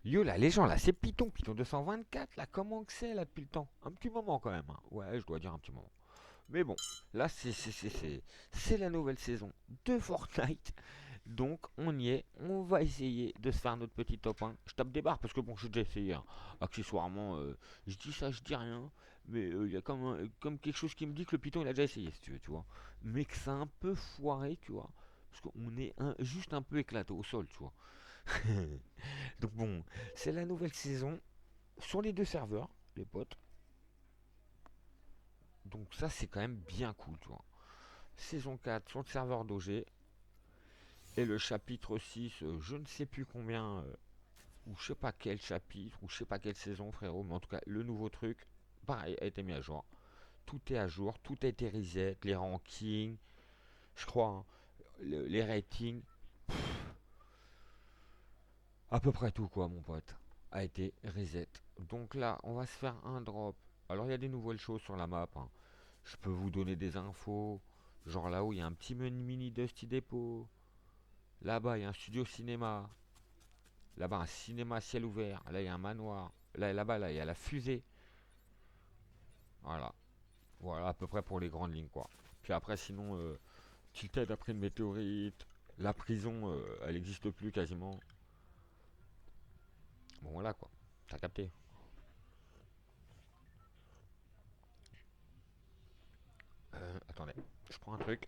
Yo là, les gens là, c'est Python, Python 224 là, comment que c'est là depuis le temps? Un petit moment quand même, hein. Ouais, je dois dire un petit moment. Mais bon, là c'est la nouvelle saison de Fortnite. Donc on y est, on va essayer de se faire notre petit top 1. Je tape des barres parce que bon, j'ai déjà essayé, hein. Accessoirement, je dis ça, je dis rien. Mais il y a comme quelque chose qui me dit que le Python il a déjà essayé, si tu veux, tu vois. Mais que c'est un peu foiré, tu vois. Parce qu'on est juste un peu éclaté au sol, tu vois. Donc bon, c'est la nouvelle saison sur les deux serveurs, les potes. Donc ça c'est quand même bien cool, tu vois. Saison 4 sur le serveur d'OG. Et le chapitre 6, je ne sais plus combien, ou je sais pas quel chapitre, ou je sais pas quelle saison, frérot, mais en tout cas, le nouveau truc, pareil, a été mis à jour. Tout est à jour, tout a été reset, les rankings, je crois, hein, les ratings, à peu près tout, quoi, mon pote, a été reset. Donc là, on va se faire un drop. Alors, il y a des nouvelles choses sur la map, hein. Je peux vous donner des infos. Genre là-haut, il y a un petit mini Dusty Depot. Là-bas, il y a un studio cinéma. Là-bas, un cinéma à ciel ouvert. Là, il y a un manoir. Là-bas, là, il y a la fusée. Voilà. Voilà, à peu près pour les grandes lignes, quoi. Puis après, sinon, Tilted après une météorite. La prison, elle n'existe plus quasiment. Bon, voilà, quoi. T'as capté. Attendez, je prends un truc.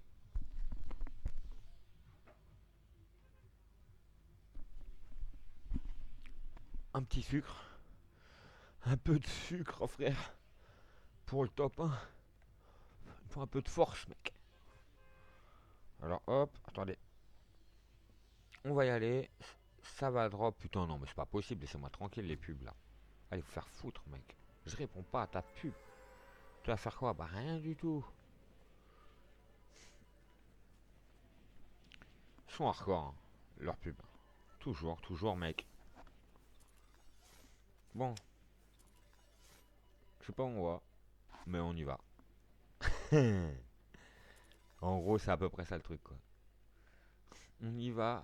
Un petit sucre. Un peu de sucre, frère. Pour le top 1. Il faut un peu de force, mec. Alors, hop, attendez. On va y aller. Ça va drop. Putain, non, mais c'est pas possible. Laissez-moi tranquille, les pubs, là. Allez, vous faire foutre, mec. Je réponds pas à ta pub. Tu vas faire quoi? Bah, rien du tout. Ils sont hardcore, hein, leurs pubs. Toujours, toujours, mec. Bon, je sais pas où on va, mais on y va. En gros, c'est à peu près ça le truc, quoi. On y va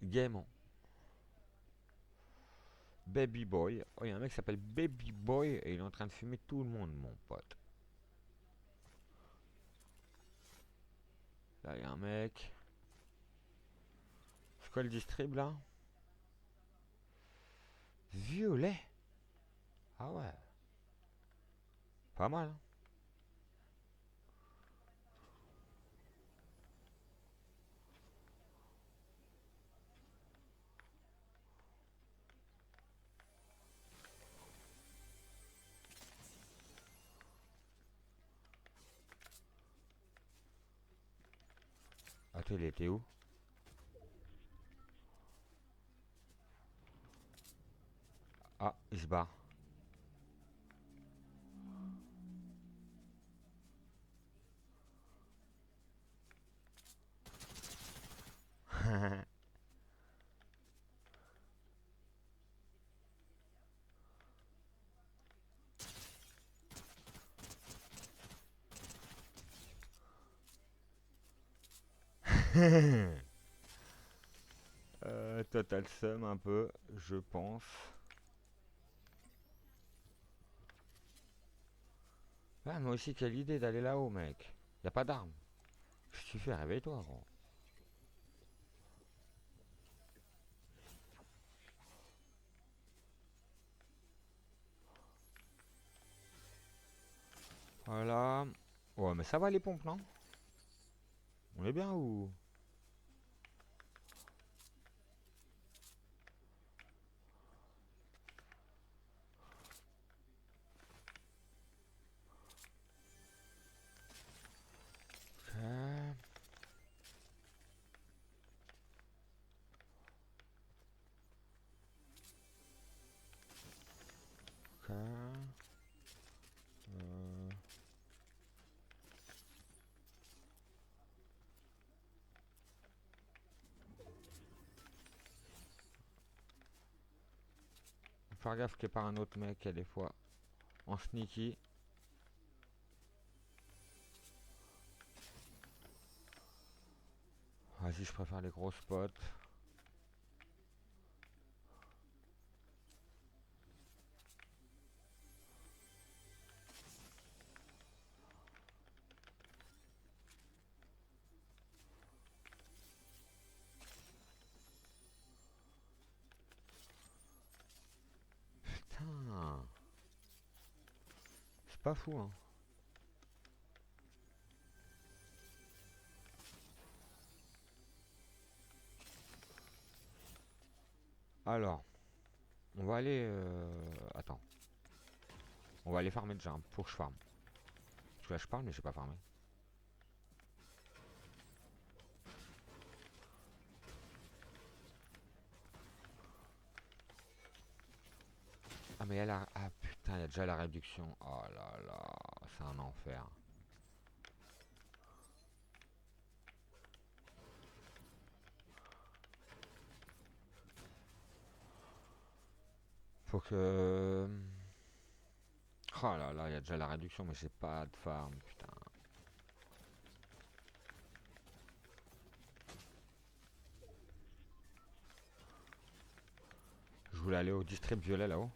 gaiement. Baby Boy. Oh, il y a un mec qui s'appelle Baby Boy et il est en train de fumer tout le monde, mon pote. Là, il y a un mec. C'est quoi le distrib là? Violet. Ah ouais, pas mal, hein. Attends, il était où? Ah, il se barre. Total sum un peu, je pense. Ah, moi aussi, quelle idée d'aller là-haut, mec. Y a pas d'armes. Qu'est-ce que tu fais? Réveille-toi, gros. Voilà. Ouais, mais ça va les pompes, non? On est bien ou... Ok, ok. Euh, Faut faire gaffe qu'il n'y ait pas un autre mec qui a des fois en sneaky. Vas-y, je préfère les gros spots. pas fou, hein. Alors, on va aller... Attends. On va aller farmer déjà. Faut que je farme. Parce que là, je parle, mais j'ai pas farmé. Ah, mais il y a la... Ah, putain, il y a déjà la réduction. Oh là là, c'est un enfer. Faut que... Oh là là, il y a déjà la réduction, mais j'ai pas de farm, putain. Je voulais aller au district violet là-haut.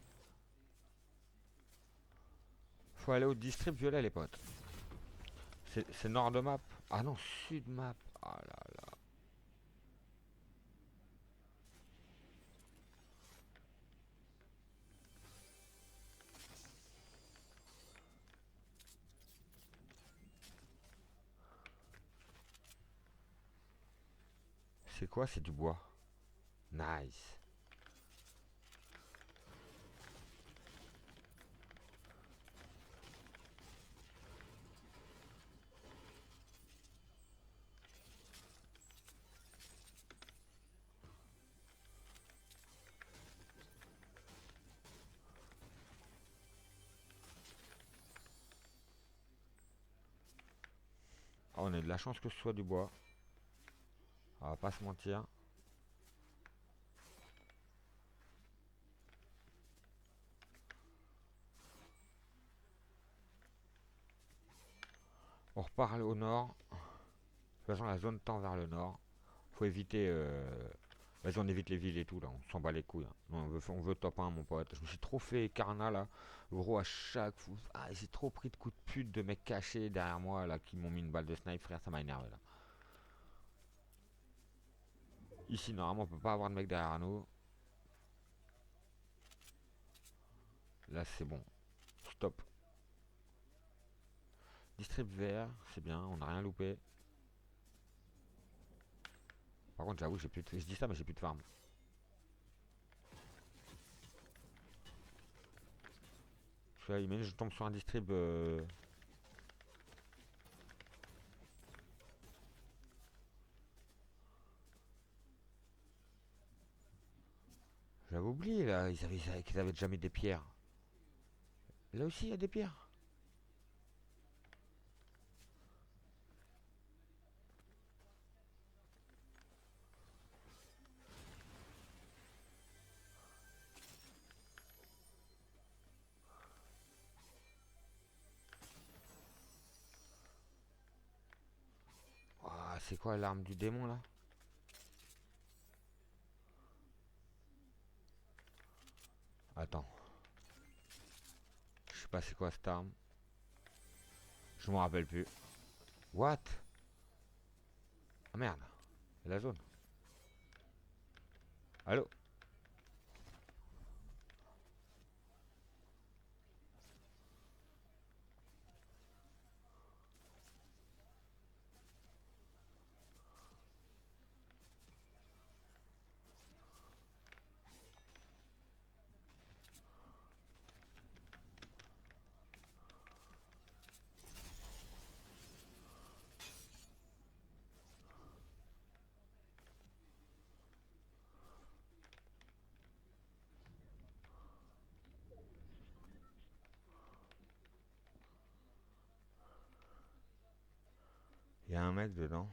Faut aller au district violet, les potes. C'est nord de map. Ah non, sud map. Oh là là. C'est quoi? C'est du bois. Nice. Ah, on a de la chance que ce soit du bois. On va pas se mentir. On repart au nord. De toute façon, la zone tend vers le nord. Faut éviter. Vas-y, on évite les villes et tout là. On s'en bat les couilles, hein. Non, on veut top 1, mon pote. Je me suis trop fait Karna là. Gros, à chaque fois. Ah, j'ai trop pris de coups de pute de mecs cachés derrière moi là qui m'ont mis une balle de snipe, frère. Ça m'a énervé là. Ici, normalement, on peut pas avoir de mecs derrière nous. Là, c'est bon. Stop. District vert, c'est bien. On n'a rien loupé. Par contre, j'avoue, j'ai plus de... Je dis ça, mais j'ai plus de farm. Parce que là, imagine, je tombe sur un distrib. J'avais oublié là, qu'ils avaient déjà mis des pierres. Là aussi, il y a des pierres. Ah, c'est quoi l'arme du démon là? Attends, je sais pas c'est quoi cette arme. Je m'en rappelle plus. What? Ah merde, c'est la zone. Allô? Il y a un mec dedans.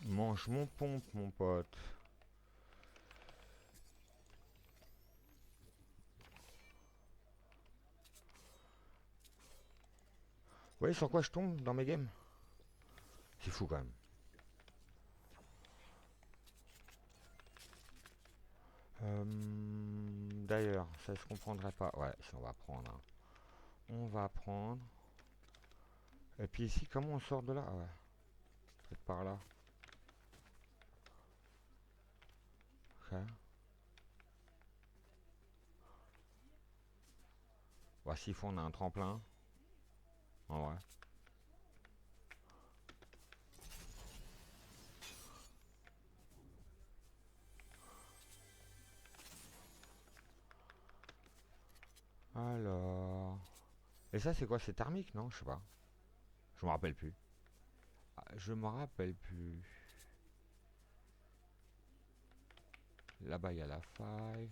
Mange mon pompe, mon pote. Vous voyez sur quoi je tombe dans mes games? C'est fou quand même. D'ailleurs, ça je comprendrais pas. Ouais, si on va prendre, hein. On va prendre. Et puis ici, comment on sort de là? Ah ouais, peut-être par là. Ok. Voici, il faut on a un tremplin. En vrai. Alors. Et ça, c'est quoi? C'est thermique, non? Je sais pas. Je me rappelle plus. Ah, je me rappelle plus. Là-bas, il y a la faille.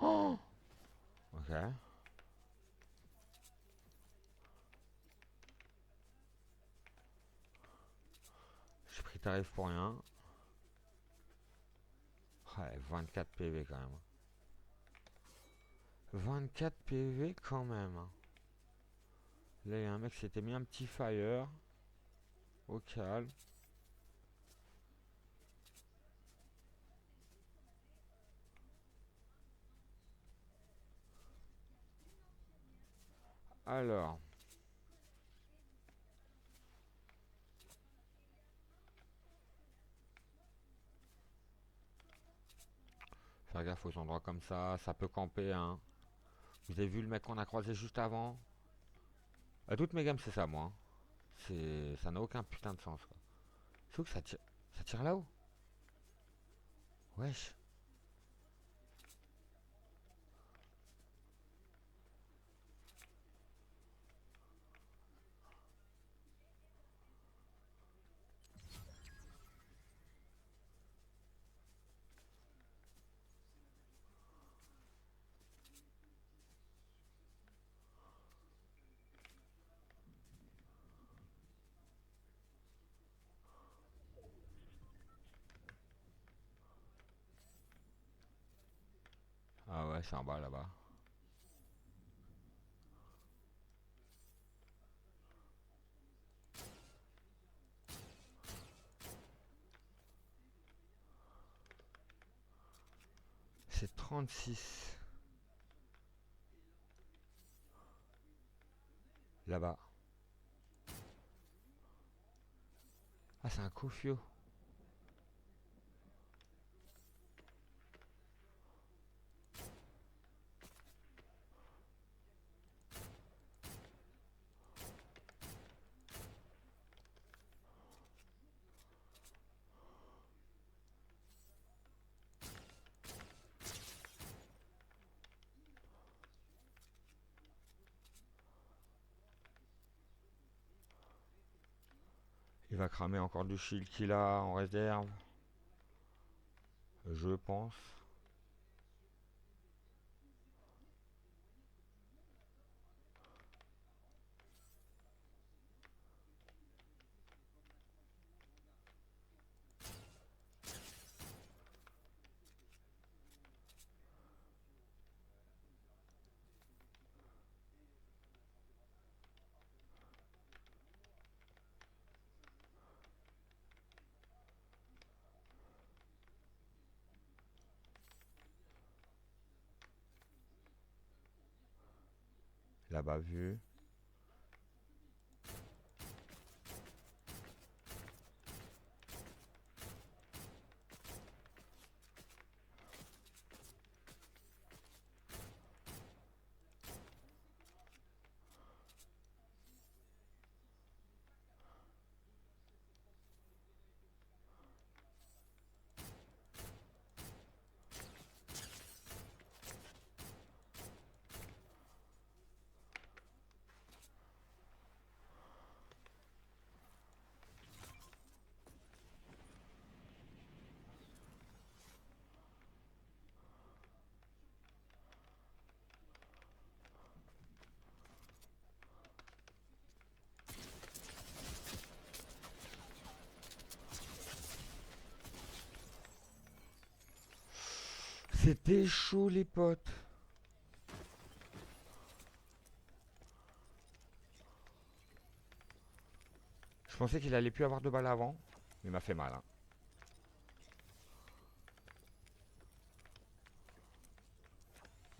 Oh, ok. J'ai pris tarif pour rien. Ouais, 24 PV quand même. 24 PV quand même, hein. Là, il y a un mec qui s'était mis un petit fire. Au calme. Alors. Faire gaffe aux endroits comme ça peut camper, hein. Vous avez vu le mec qu'on a croisé juste avant? À toutes mes gammes, c'est ça, moi, hein. Ça n'a aucun putain de sens, quoi. Sauf que ça tire là-haut. Wesh. Ah ouais, c'est en bas là-bas. C'est 36. Là-bas. Ah, c'est un Kofio. Il va cramer encore du shield qu'il a en réserve. Je pense. Là-bas vu. C'était chaud les potes. Je pensais qu'il allait plus avoir de balles avant. Il m'a fait mal, hein.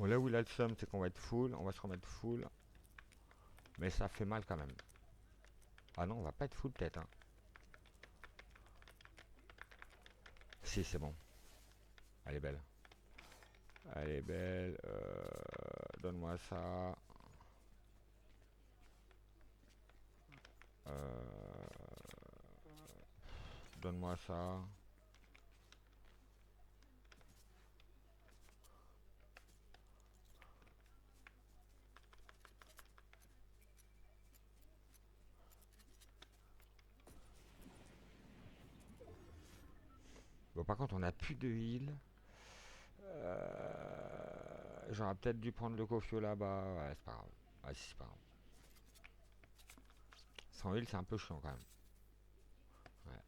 Bon, là où il a le seum, c'est qu'on va être full. On va se remettre full. Mais ça fait mal quand même. Ah non, on va pas être full peut-être, hein. Si, c'est bon. Elle est belle. Elle est belle. Donne-moi ça. Donne-moi ça. Bon, par contre, on a plus de heal. J'aurais peut-être dû prendre le cofio là-bas. Ouais, c'est pas grave. Ouais, si, c'est pas grave. Sans heal, c'est un peu chiant quand même. Ouais.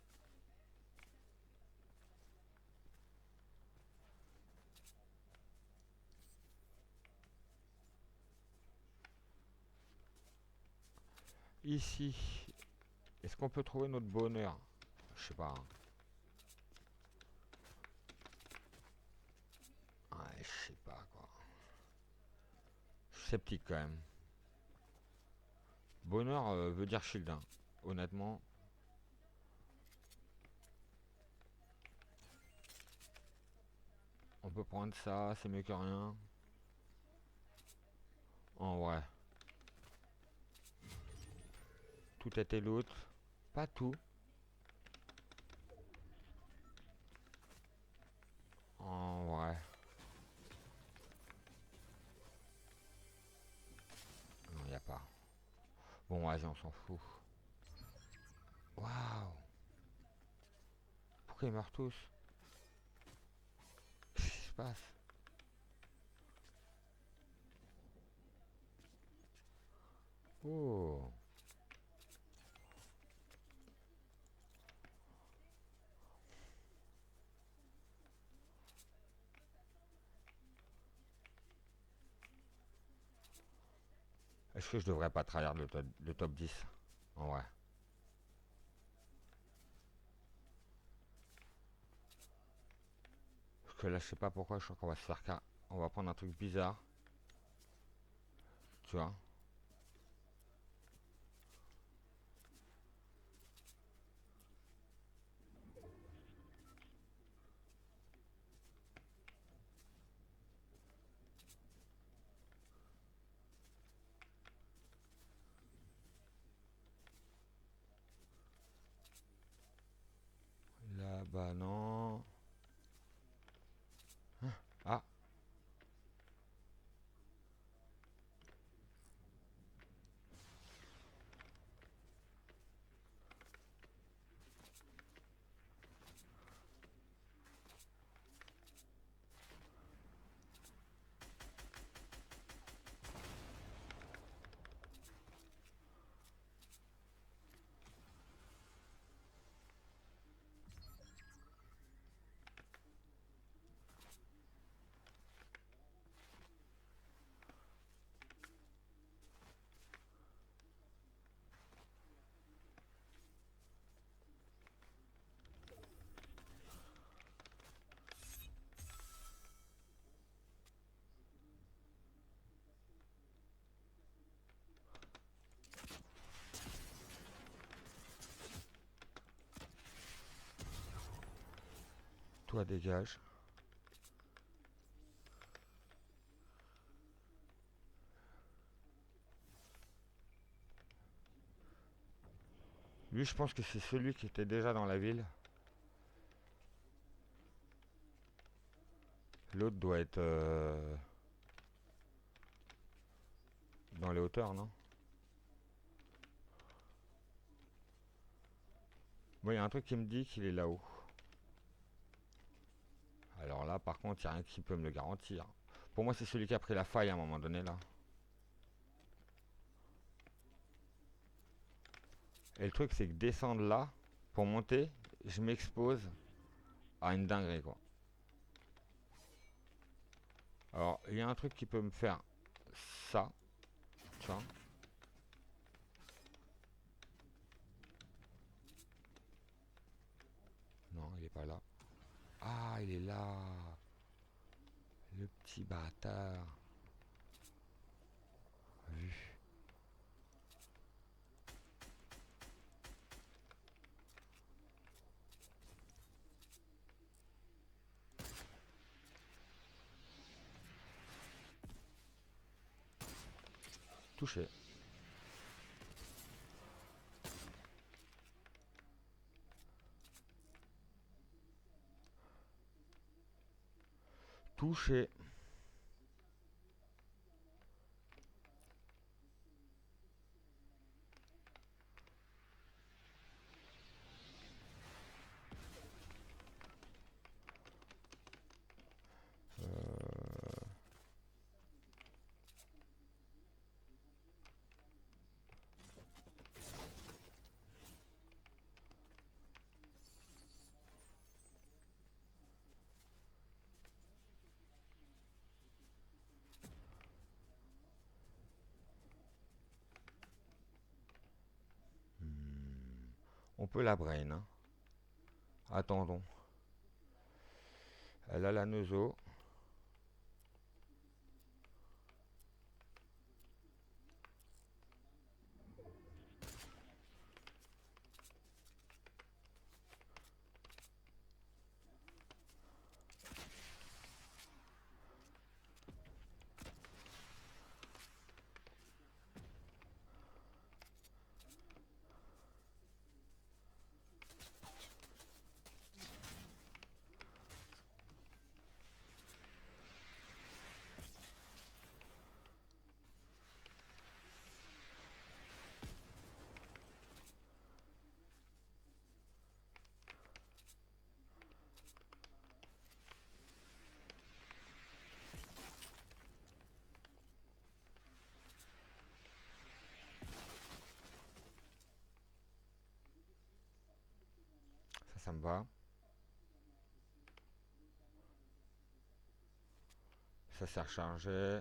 Ici, est-ce qu'on peut trouver notre bonheur? Je sais pas, hein. Ouais, je sais pas quoi. Je suis sceptique quand même. Bonheur veut dire shield, hein. Honnêtement. On peut prendre ça, c'est mieux que rien. En vrai. Tout était l'autre. Pas tout. En vrai. Non, y a pas. Bon, vas-y, on s'en fout. Waouh. Pourquoi ils meurent tous? Qu'est-ce qui se passe? Oh. Est-ce que je devrais pas trahir le top 10? En vrai. Parce que là, je sais pas pourquoi, je crois qu'on va se faire car. On va prendre un truc bizarre. Tu vois? Là, bah non. Ah, toi dégage. Lui, je pense que c'est celui qui était déjà dans la ville. L'autre doit être dans les hauteurs, non? Moi, il y a un truc qui me dit qu'il est là-haut. Alors là, par contre, il n'y a rien qui peut me le garantir. Pour moi, c'est celui qui a pris la faille à un moment donné, là. Et le truc, c'est que descendre là, pour monter, je m'expose à une dinguerie, quoi. Alors, il y a un truc qui peut me faire ça. Tiens. Non, il est pas là. Ah, il est là. Le petit bâtard. Vu. Touché. Touché. On peut la brain, hein. Attendons. Elle a la neuzo. Ça me va. Ça s'est rechargé.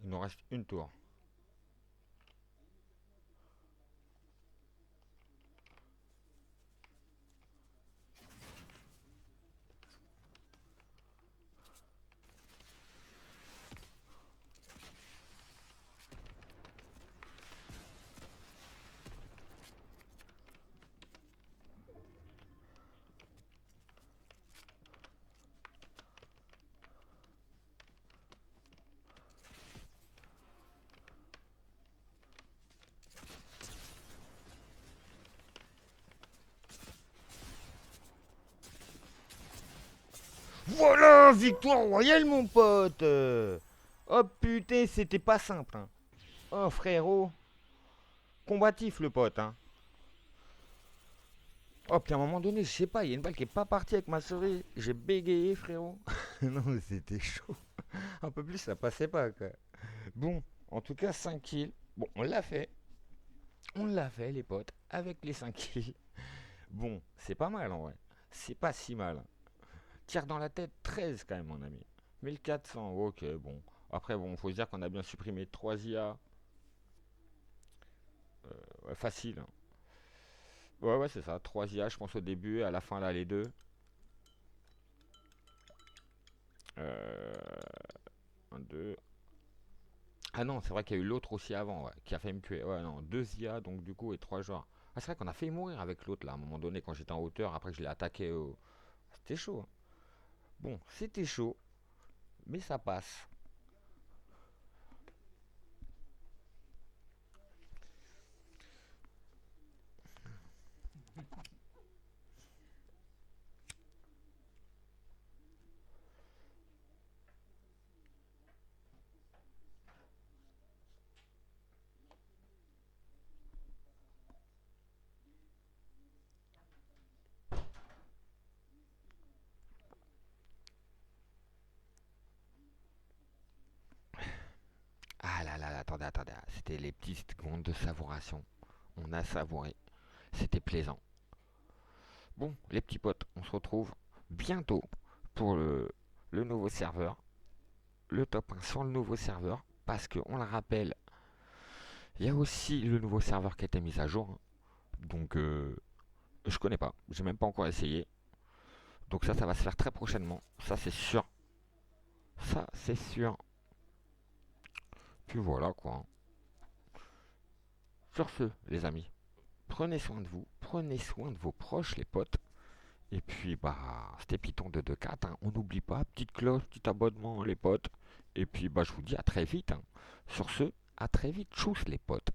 Il nous reste une tour. Voilà, victoire royale, mon pote. Oh putain, c'était pas simple, hein. Oh frérot, combatif le pote, hein. Oh, puis à un moment donné, je sais pas, il y a une balle qui est pas partie avec ma souris. J'ai bégayé, frérot. Non, mais c'était chaud. Un peu plus, ça passait pas, quoi. Bon, en tout cas, 5 kills. Bon, on l'a fait. On l'a fait, les potes, avec les 5 kills. Bon, c'est pas mal en vrai. C'est pas si mal. Tir dans la tête, 13 quand même, mon ami. 1400, ok, bon. Après, bon, faut se dire qu'on a bien supprimé 3 IA. Ouais, facile, hein. Ouais, ouais, c'est ça. 3 IA, je pense au début, et à la fin, là, les deux. Euh, 1, 2. Ah non, c'est vrai qu'il y a eu l'autre aussi avant, ouais, qui a failli me tuer. Ouais, non, 2 IA, donc du coup, et 3 joueurs. Ah, c'est vrai qu'on a failli mourir avec l'autre, là, à un moment donné, quand j'étais en hauteur. Après, je l'ai attaqué au. C'était chaud, hein. Bon, c'était chaud, mais ça passe. Ah là là, attendez, attendez. C'était les petites secondes de savouration. On a savouré. C'était plaisant. Bon, les petits potes, on se retrouve bientôt pour le le nouveau serveur, le top 1 sur le nouveau serveur, parce que on le rappelle, il y a aussi le nouveau serveur qui a été mis à jour, hein. Donc je connais pas, j'ai même pas encore essayé. Donc ça va se faire très prochainement, ça c'est sûr. Ça c'est sûr. Puis voilà quoi. Sur ce, les amis, prenez soin de vous, prenez soin de vos proches, les potes. Et puis bah c'était Python de 2.4, hein. On n'oublie pas, petite cloche, petit abonnement les potes. Et puis bah je vous dis à très vite, hein. Sur ce, à très vite, tchuss les potes.